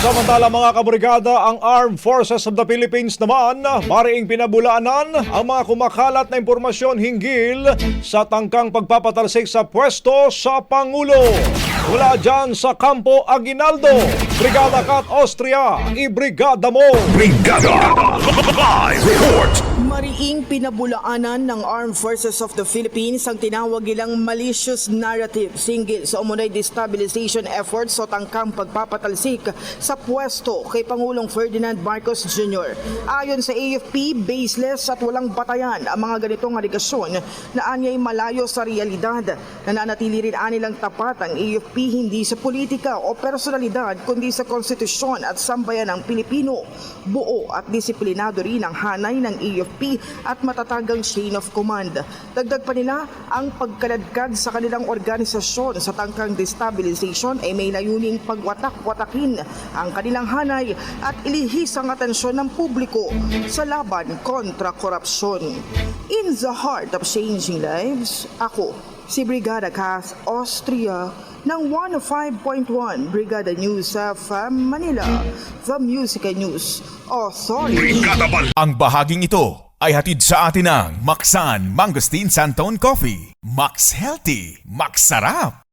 Samantala mga kabrigada, ang Armed Forces of the Philippines naman mariing pinabulaanan ang mga kumakalat na impormasyon hinggil sa tangkang pagpapatalsik sa pwesto sa Pangulo. Mula dyan sa Campo Aguinaldo, Brigada Kat Austria, ibrigada mo! Brigada Live Report. Mariing pinabulaanan ng Armed Forces of the Philippines ang tinawag nilang malicious narrative singgil sa umunay destabilization efforts o tangkang pagpapatalsik sa pwesto kay Pangulong Ferdinand Marcos Jr. Ayon sa AFP, baseless at walang batayan ang mga ganitong aligasyon na anyay malayo sa realidad. Nananatili rin anilang tapat ang AFP hindi sa politika o personalidad kundi sa konstitusyon at sambayan ng Pilipino. Buo at disiplinado rin ang hanay ng AFP at matatagang chain of command. Dagdag pa nila, ang pagkaladkad sa kanilang organisasyon sa tangkang destabilization ay may layuning pagwatak-watakin ang kanilang hanay at ilihis ang atensyon ng publiko sa laban kontra korupsyon. In the heart of changing lives, ako, si Brigada Kat Austria ng 105.1 Brigada News of Manila, the Music and News Authority. Ang bahaging ito ay hatid sa atin ng Maxan Mangosteen Santon Coffee. Max Healthy, Max Sarap.